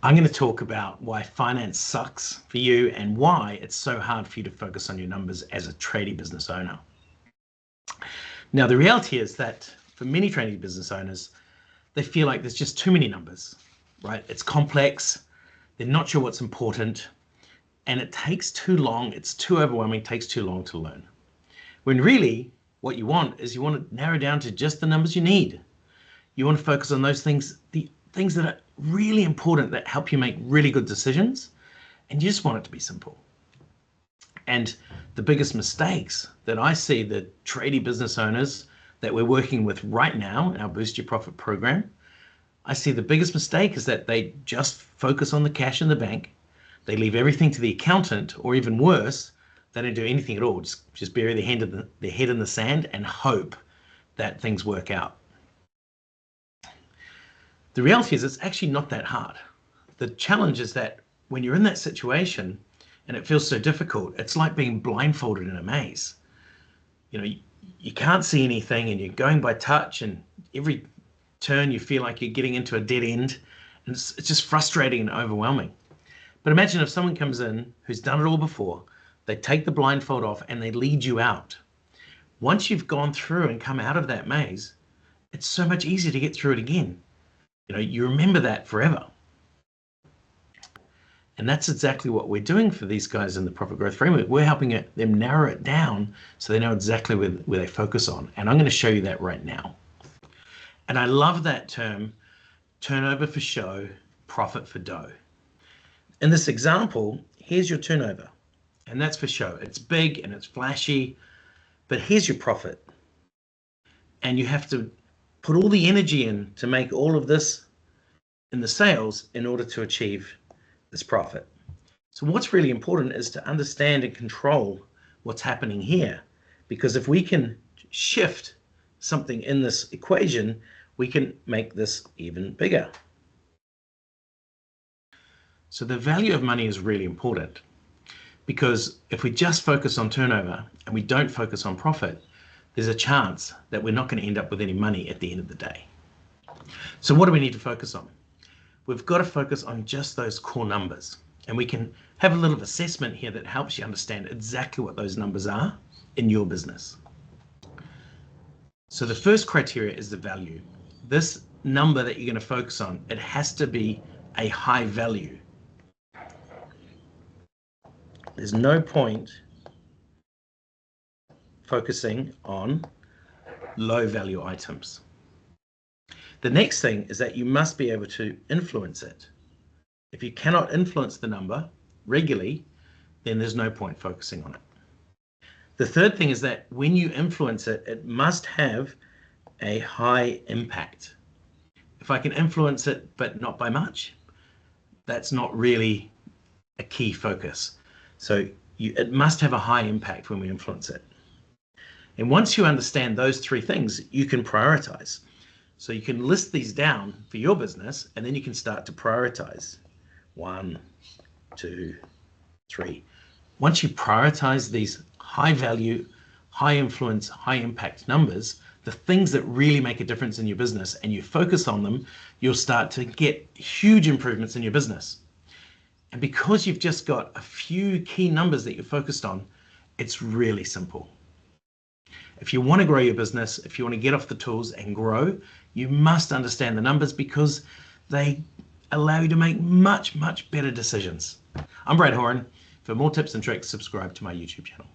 I'm going to talk about why finance sucks for you and why it's so hard for you to focus on your numbers as a tradie business owner. Now, the reality is that for many tradie business owners, they feel like there's just too many numbers, right? It's complex, they're not sure what's important, and it takes too long, it's too overwhelming, it takes too long to learn. When really, what you want is you want to narrow down to just the numbers you need. You want to focus on those things, the things that are really important that help you make really good decisions, and you just want it to be simple. And the biggest mistakes that I see the tradie business owners that we're working with right now in our Boost Your Profit program, I see the biggest mistake is that they just focus on the cash in the bank. They leave everything to the accountant, or even worse, they don't do anything at all. Just bury their head in the sand and hope that things work out. The reality is it's actually not that hard. The challenge is that when you're in that situation and it feels so difficult, it's like being blindfolded in a maze. You know, you can't see anything and you're going by touch, and every turn you feel like you're getting into a dead end, and it's just frustrating and overwhelming. But imagine if someone comes in who's done it all before, they take the blindfold off and they lead you out. Once you've gone through and come out of that maze, it's so much easier to get through it again. You know, you remember that forever. And that's exactly what we're doing for these guys in the Profit Growth Framework. We're helping them narrow it down so they know exactly where they focus on. And I'm going to show you that right now. And I love that term, turnover for show, profit for dough. In this example, here's your turnover, and that's for show. It's big and it's flashy, but here's your profit. And you have to put all the energy in to make all of this in the sales in order to achieve this profit. So what's really important is to understand and control what's happening here, because if we can shift something in this equation, we can make this even bigger. So the value of money is really important, because if we just focus on turnover and we don't focus on profit, there's a chance that we're not going to end up with any money at the end of the day. So what do we need to focus on? We've got to focus on just those core numbers, and we can have a little assessment here that helps you understand exactly what those numbers are in your business. So the first criteria is the value. This number that you're going to focus on, it has to be a high value. There's no point focusing on low value items. The next thing is that you must be able to influence it. If you cannot influence the number regularly, then there's no point focusing on it. The third thing is that when you influence it, it must have a high impact. If I can influence it, but not by much, that's not really a key focus. So it must have a high impact when we influence it. And once you understand those three things, you can prioritize. So you can list these down for your business, and then you can start to prioritize. 1, 2, 3. Once you prioritize these high value, high influence, high impact numbers, the things that really make a difference in your business, and you focus on them, you'll start to get huge improvements in your business. And because you've just got a few key numbers that you're focused on, it's really simple. If you want to grow your business, if you want to get off the tools and grow, you must understand the numbers, because they allow you to make much, much better decisions. I'm Brad Horan. For more tips and tricks, subscribe to my YouTube channel.